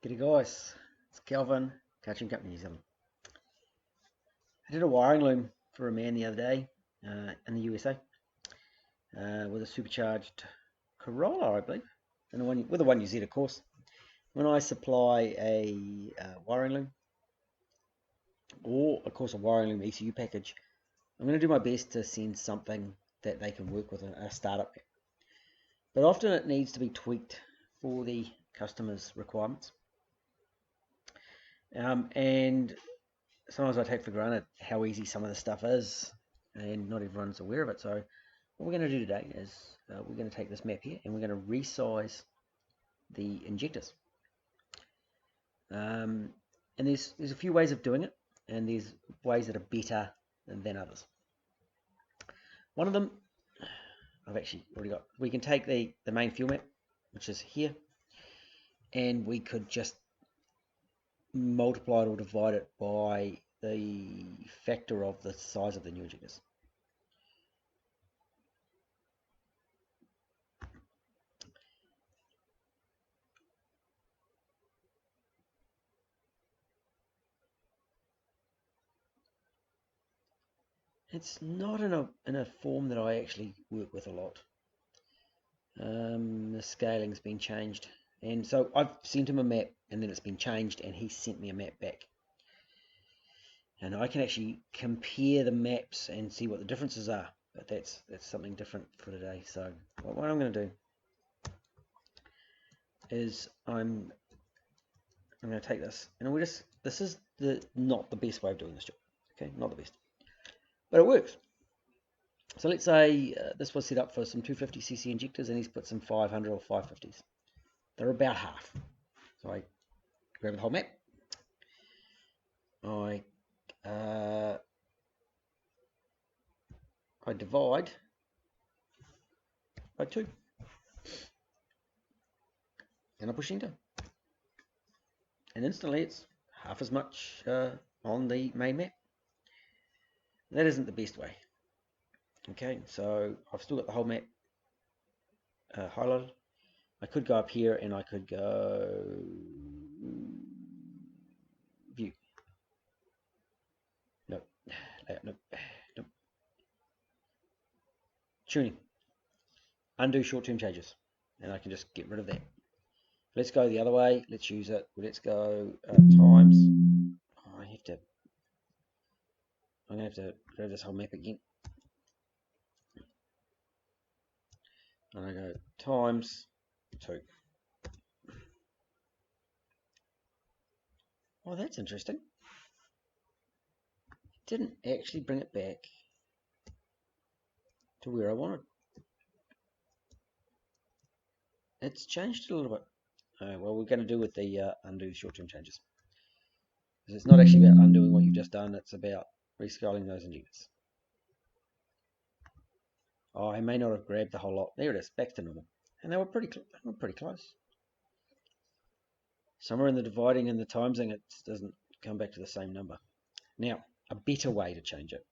G'day guys, it's Kelvin, Coaching Company New Zealand. I did a wiring loom for a man the other day in the USA with a supercharged Corolla, I believe, and with a 1UZ, of course. When I supply a wiring loom, or of course a wiring loom ECU package, I'm going to do my best to send something that they can work with a startup. But often it needs to be tweaked for the customer's requirements. And sometimes I take for granted how easy some of this stuff is, and not everyone's aware of it. So what we're going to do today is we're going to take this map here and we're going to resize the injectors. And there's a few ways of doing it, and there's ways that are better than others. One of them I've actually already got. We can take the main fuel map, which is here, and we could just multiply it or divide it by the factor of the size of the new injectors. It's not in a form that I actually work with a lot. The scaling's been changed, and so I've sent him a map and then it's been changed and he sent me a map back, and I can actually compare the maps and see what the differences are, but that's something different for today. So what I'm going to do is I'm going to take this, and this is not the best way of doing this job, okay, not the best, but it works. So let's say this was set up for some 250cc injectors and he's put some 500 or 550s. They're about half. So I grab the whole map. I divide by 2. And I push enter. And instantly it's half as much on the main map. That isn't the best way. Okay, so I've still got the whole map highlighted. I could go up here and I could go view. Nope. Nope. Nope. Tuning. Undo short-term changes. And I can just get rid of that. Let's go the other way. Let's use it. Let's go times. Oh, I'm going to have to grab this whole map again. And I go times 2. Oh, that's interesting. It didn't actually bring it back to where I wanted. It's changed it a little bit. Well, we're going to do with the undo short-term changes. Because it's not actually about undoing what you've just done, it's about rescaling those injectors. Oh, I may not have grabbed the whole lot. There it is, back to normal. And they were pretty close. Somewhere in the dividing and the timesing, it doesn't come back to the same number. Now, a better way to change it,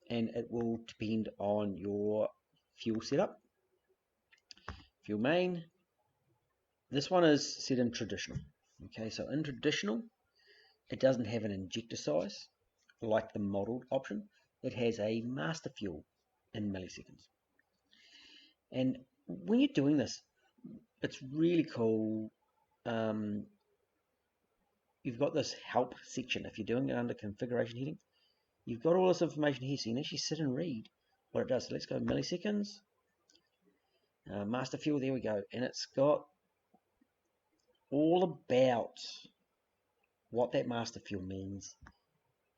and it will depend on your fuel setup. Fuel main. This one is set in traditional. Okay, so in traditional, it doesn't have an injector size like the modeled option. It has a master fuel in milliseconds. And when you're doing this, it's really cool. You've got this help section. If you're doing it under configuration heading, you've got all this information here, so you can actually sit and read what it does. So let's go milliseconds. Master fuel, there we go. And it's got all about what that master fuel means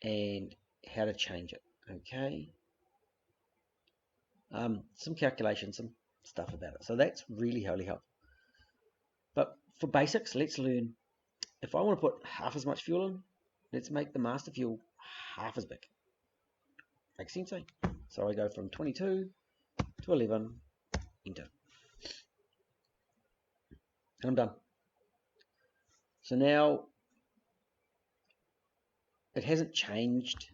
and how to change it. Okay. Some calculations, some stuff about it. So that's really helpful. But for basics, let's learn. If I want to put half as much fuel in, let's make the master fuel half as big. Makes sense, eh? So I go from 22 to 11, enter. And I'm done. So now it hasn't changed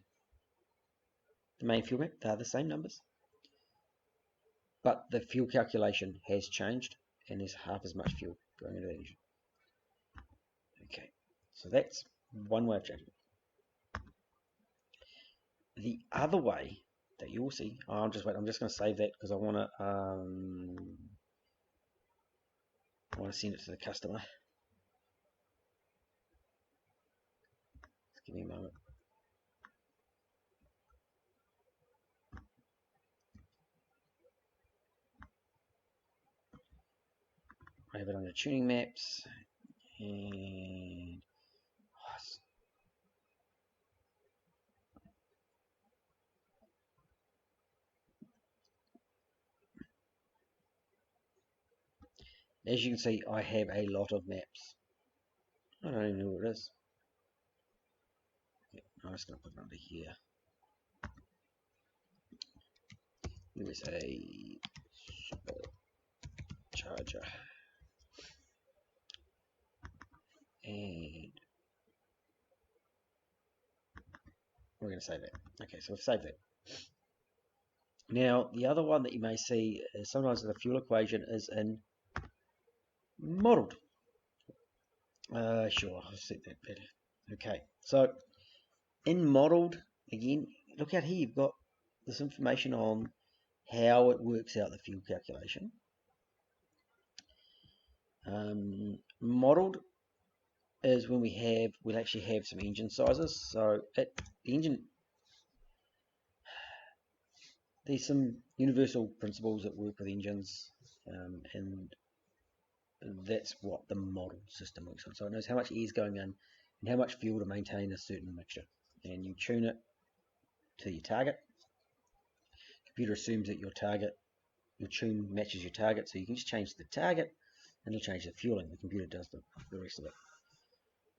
the main fuel map. They're the same numbers. But the fuel calculation has changed and there's half as much fuel going into that engine. Okay, so that's one way of changing it. The other way that you'll see, I'm just going to save that because I want to send it to the customer. Just give me a moment. I have it under tuning maps, and as you can see, I have a lot of maps. I don't even know what it is. I'm just going to put it under here. USA charger, and we're going to save that. Okay, so we've saved that. Now, the other one that you may see is sometimes the fuel equation is in modeled. Sure, I'll set that better. Okay, so in modeled, again, look out here, you've got this information on how it works out the fuel calculation. Modeled is when we'll actually have some engine sizes. So the engine, there's some universal principles that work with engines, and that's what the model system looks like. So it knows how much air is going in and how much fuel to maintain a certain mixture, and you tune it to your target. The computer assumes that your tune matches your target, so you can just change the target and it'll change the fueling. The computer does the rest of it.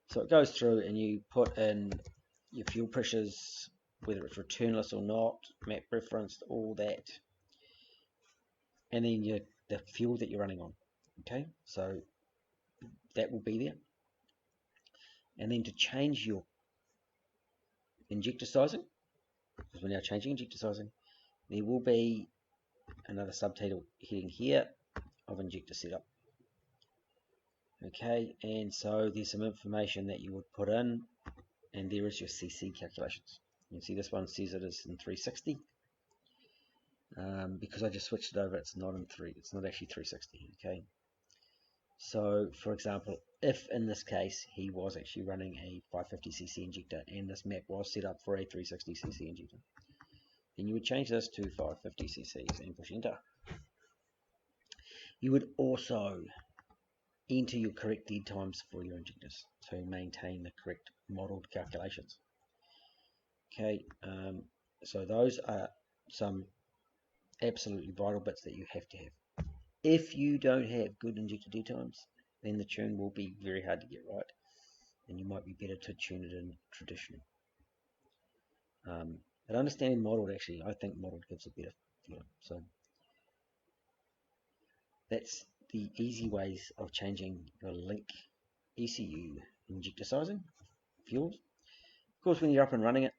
So it goes through and you put in your fuel pressures, whether it's returnless or not, map referenced, all that, and then the fuel that you're running on. Okay, so that will be there. And then to change your injector sizing, because we're now changing injector sizing, there will be another subtitle heading here of injector setup. Okay, and so there's some information that you would put in, and there is your CC calculations. You can see this one says it is in 360. Because I just switched it over, it's not actually 360. Okay, so for example, if in this case he was actually running a 550cc injector and this map was set up for a 360cc injector, then you would change this to 550cc's and push enter. You would also enter your correct dead times for your injectors to maintain the correct modeled calculations. Okay, so those are some absolutely vital bits that you have to have. If you don't have good injector dead times, then the tune will be very hard to get right, and you might be better to tune it in traditional. But understanding modeled, actually, I think modeled gives a better feeling. So that's the easy ways of changing your link ECU injector sizing, fuels. Of course, when you're up and running it,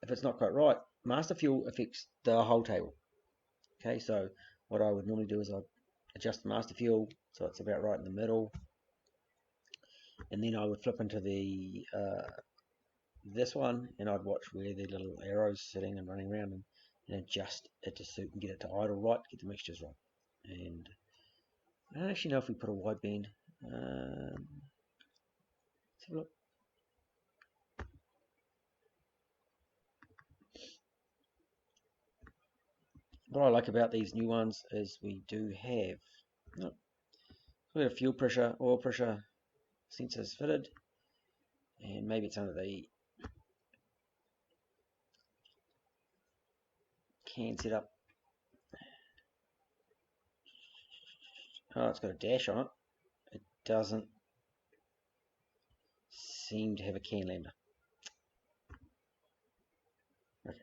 if it's not quite right, master fuel affects the whole table. Okay, so what I would normally do is I'd adjust the master fuel so it's about right in the middle, and then I would flip into the this one, and I'd watch where the little arrows sitting and running around, and adjust it to suit and get it to idle right, get the mixtures right. And I don't actually know if we put a wideband. Let's have a look. What I like about these new ones is we do have fuel pressure, oil pressure sensors fitted, and maybe it's under the can setup. Oh, it's got a dash on it. It doesn't seem to have a can lambda. Okay,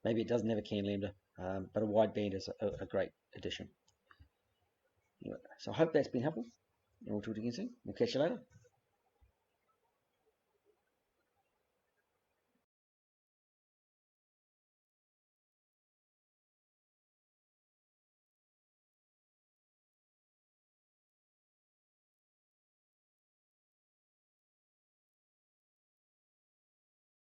maybe it doesn't have a can lambda, but a wideband is a great addition. Anyway, so I hope that's been helpful, and we'll talk again soon. We'll catch you later.